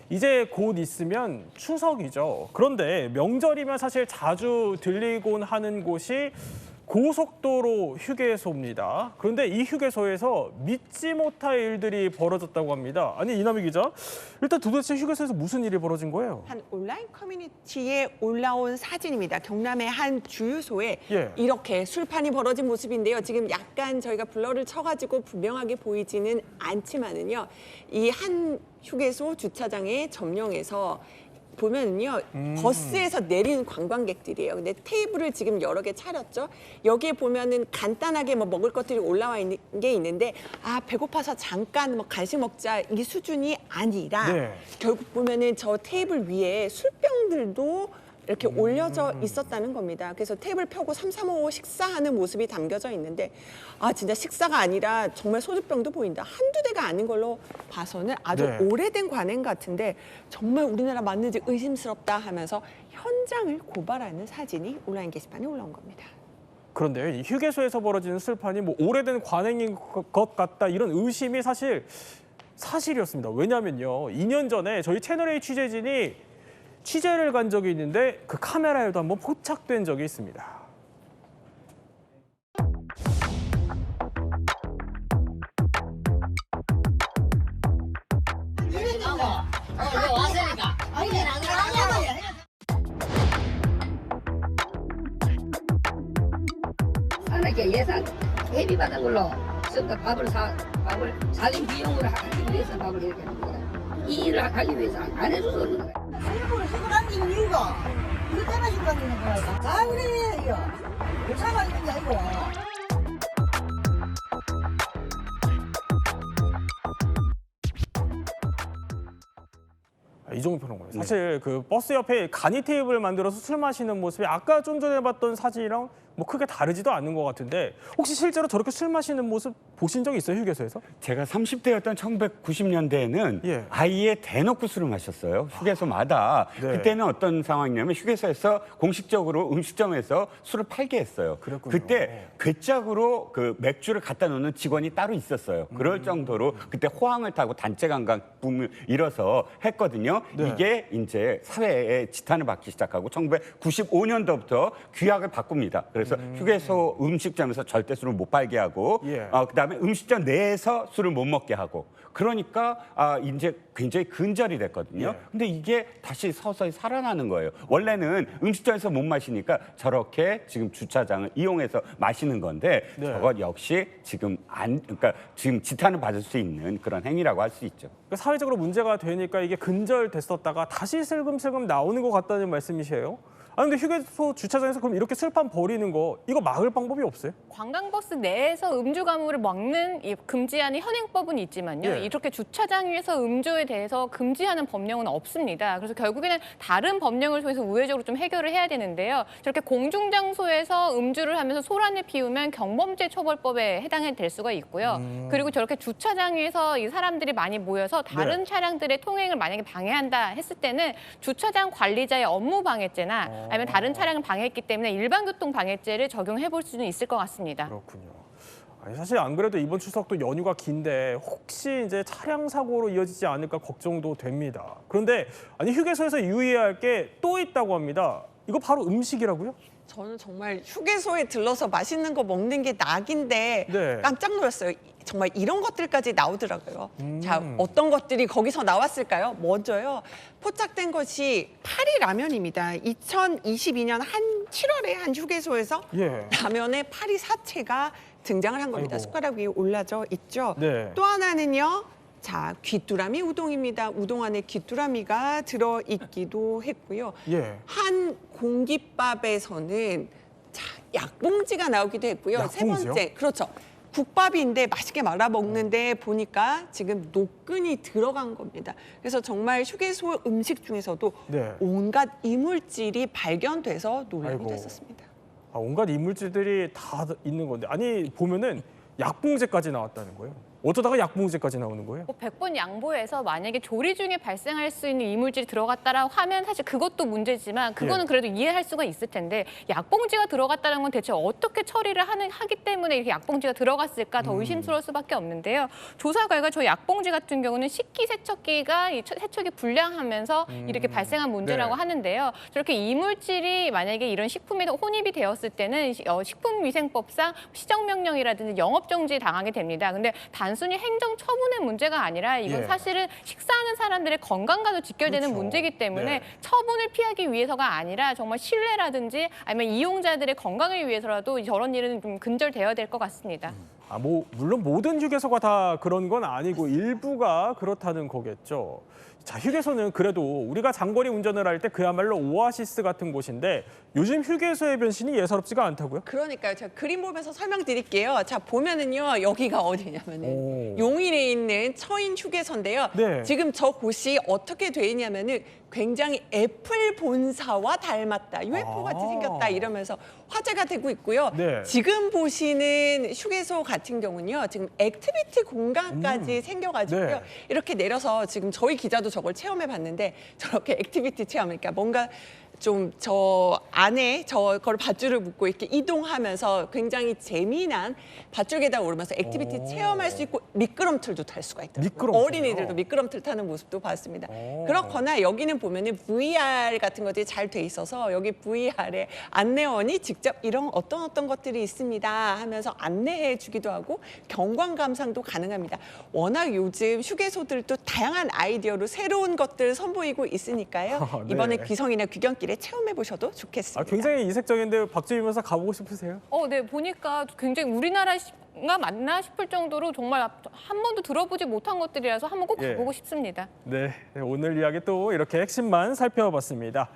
이제 곧 있으면 추석이죠. 그런데 명절이면 사실 자주 들리곤 하는 곳이 고속도로 휴게소입니다. 그런데 이 휴게소에서 믿지 못할 일들이 벌어졌다고 합니다. 아니, 이남희 기자, 일단 도대체 휴게소에서 무슨 일이 벌어진 거예요? 한 온라인 커뮤니티에 올라온 사진입니다. 경남의 한 주유소에 예. 이렇게 술판이 벌어진 모습인데요. 지금 약간 저희가 블러를 쳐가지고 분명하게 보이지는 않지만은요. 이 한 휴게소 주차장의 점령에서 보면은요, 버스에서 내리는 관광객들이에요. 근데 테이블을 지금 여러 개 차렸죠. 여기에 보면은 간단하게 뭐 먹을 것들이 올라와 있는 게 있는데, 아, 배고파서 잠깐 뭐 간식 먹자 이 수준이 아니라 네. 결국 보면은 저 테이블 위에 술병들도 이렇게 올려져 있었다는 겁니다. 그래서 테이블 펴고 삼삼오오 식사하는 모습이 담겨져 있는데, 아, 진짜 식사가 아니라 정말 소주병도 보인다. 한두 대가 아닌 걸로 봐서는 아주 네. 오래된 관행 같은데 정말 우리나라 맞는지 의심스럽다 하면서 현장을 고발하는 사진이 온라인 게시판에 올라온 겁니다. 그런데요, 이 휴게소에서 벌어지는 술판이 뭐 오래된 관행인 것 같다, 이런 의심이 사실이었습니다. 왜냐면요, 2년 전에 저희 채널A 취재진이 취재를 간 적이 있는데 그 카메라에도 한번 포착된 적이 있습니다. 하나께 예산 대비 받은 걸로 전부 다 밥을 사는 비용으로 하기 위해서 밥을 이렇게 하는 거야. 이 일을 하기 위해서 안 해줘서 그러는 거야. 일부러 시골하는 이유가 이것 때문에 시골하는 거야. 다 그래 이거. 불쌍한 있는 게 아니고. 이종우 평론가님, 사실 그 버스 옆에 간이 테이블을 만들어서 술 마시는 모습이 아까 좀 전에 봤던 사진이랑 뭐 크게 다르지도 않은 것 같은데, 혹시 실제로 저렇게 술 마시는 모습 보신 적 있어요, 휴게소에서? 제가 30대였던 1990년대에는 예. 아예 대놓고 술을 마셨어요. 휴게소마다. 네. 그때는 어떤 상황이냐면 휴게소에서 공식적으로 음식점에서 술을 팔게 했어요. 그랬군요. 그때 괴짝으로 그 맥주를 갖다 놓는 직원이 따로 있었어요. 그럴 정도로 그때 호황을 타고 단체 관광 붐을 일어서 했거든요. 네. 이게 이제 사회에 지탄을 받기 시작하고 1995년도부터 규약을 바꿉니다. 그래서 휴게소 음식점에서 절대 술을 못 팔게 하고 예. 그다음에 음식점 내에서 술을 못 먹게 하고, 그러니까 이제 굉장히 근절이 됐거든요. 예. 근데 이게 다시 서서히 살아나는 거예요. 원래는 음식점에서 못 마시니까 저렇게 지금 주차장을 이용해서 마시는 건데, 네. 저것 역시 지금 그러니까 지금 지탄을 받을 수 있는 그런 행위라고 할 수 있죠. 그러니까 사회적으로 문제가 되니까 이게 근절됐었다가 다시 슬금슬금 나오는 것 같다는 말씀이세요? 아, 근데 휴게소 주차장에서 그럼 이렇게 술판 버리는 거, 이거 막을 방법이 없어요? 관광버스 내에서 음주 가무를 먹는 이 금지하는 현행법은 있지만요. 예. 이렇게 주차장 위에서 음주에 대해서 금지하는 법령은 없습니다. 그래서 결국에는 다른 법령을 통해서 우회적으로 좀 해결을 해야 되는데요. 저렇게 공중장소에서 음주를 하면서 소란을 피우면 경범죄 처벌법에 해당이 될 수가 있고요. 그리고 저렇게 주차장 위에서 이 사람들이 많이 모여서 다른 네. 차량들의 통행을 만약에 방해한다 했을 때는 주차장 관리자의 업무 방해죄나 아니면 다른 차량을 방해했기 때문에 일반교통 방해죄를 적용해 볼 수는 있을 것 같습니다. 그렇군요. 아니, 사실 안 그래도 이번 추석도 연휴가 긴데 혹시 이제 차량 사고로 이어지지 않을까 걱정도 됩니다. 그런데 아니, 휴게소에서 유의해야 할 게 또 있다고 합니다. 이거 바로 음식이라고요? 저는 정말 휴게소에 들러서 맛있는 거 먹는 게 낙인데 네. 깜짝 놀랐어요. 정말 이런 것들까지 나오더라고요. 자, 어떤 것들이 거기서 나왔을까요? 먼저요, 포착된 것이 파리 라면입니다. 2022년 한 7월에 한 휴게소에서 예. 라면에 파리 사체가 등장을 한 겁니다. 아이고. 숟가락 위에 올라져 있죠. 네. 또 하나는요, 자, 귀뚜라미 우동입니다. 우동 안에 귀뚜라미가 들어있기도 했고요. 예. 한 공깃밥에서는 자, 약봉지가 나오기도 했고요. 세 약봉지요? 번째, 그렇죠. 국밥인데 맛있게 말아 먹는데 보니까 지금 노끈이 들어간 겁니다. 그래서 정말 휴게소 음식 중에서도 네. 온갖 이물질이 발견돼서 논란이 아이고. 됐었습니다. 온갖 이물질들이 다 있는 건데, 아니 보면은 약봉제까지 나왔다는 거예요. 어쩌다가 약봉지까지 나오는 거예요? 뭐 100번 양보해서 만약에 조리 중에 발생할 수 있는 이물질이 들어갔다라고 하면 사실 그것도 문제지만 그거는 그래도 이해할 수가 있을 텐데 약봉지가 들어갔다는 건 대체 어떻게 처리를 하기 때문에 이렇게 약봉지가 들어갔을까 더 의심스러울 수밖에 없는데요. 조사 결과 저 약봉지 같은 경우는 식기세척기가 이 세척이 불량하면서 이렇게 발생한 문제라고 네. 하는데요. 저렇게 이물질이 만약에 이런 식품에 혼입이 되었을 때는 식품위생법상 시정명령이라든지 영업정지 당하게 됩니다. 근데 단순히 행정처분의 문제가 아니라 이건 예. 사실은 식사하는 사람들의 건강과도 직결되는 그렇죠. 문제이기 때문에 네. 처분을 피하기 위해서가 아니라 정말 신뢰라든지 아니면 이용자들의 건강을 위해서라도 저런 일은 좀 근절되어야 될 것 같습니다. 물론 모든 휴게소가 다 그런 건 아니고 일부가 그렇다는 거겠죠. 자, 휴게소는 그래도 우리가 장거리 운전을 할 때 그야말로 오아시스 같은 곳인데 요즘 휴게소의 변신이 예사롭지가 않다고요? 그러니까요. 제가 그림 보면서 설명드릴게요. 자, 보면은요. 여기가 어디냐면은 오. 용인에 있는 처인 휴게소인데요. 네. 지금 저 곳이 어떻게 돼 있냐면은 굉장히 애플 본사와 닮았다. UFO 같이 생겼다 이러면서 화제가 되고 있고요. 네. 지금 보시는 휴게소 같은 경우는요. 지금 액티비티 공간까지 생겨가지고요. 네. 이렇게 내려서 지금 저희 기자도 저걸 체험해 봤는데 저렇게 액티비티 체험, 그러니까 뭔가 좀 저 안에 저걸 밧줄을 묶고 이렇게 이동하면서 굉장히 재미난 밧줄 계단 오르면서 액티비티 체험할 수 있고 미끄럼틀도 탈 수가 있더라고요. 미끄럼틀이요? 어린이들도 미끄럼틀 타는 모습도 봤습니다. 오. 그렇거나 여기는 보면은 VR 같은 것들이 잘 돼 있어서 여기 VR에 안내원이 직접 이런 어떤 것들이 있습니다 하면서 안내해 주기도 하고 경관 감상도 가능합니다. 워낙 요즘 휴게소들도 다양한 아이디어로 새로운 것들 선보이고 있으니까요. 네. 이번에 귀성이나 귀경길에 체험해 보셔도 좋겠습니다. 굉장히 이색적인데 박주임원사 가보고 싶으세요? 네, 보니까 굉장히 우리나라가 맞나 싶을 정도로 정말 한 번도 들어보지 못한 것들이라서 한번 꼭 예. 가보고 싶습니다. 네, 오늘 이야기 또 이렇게 핵심만 살펴봤습니다.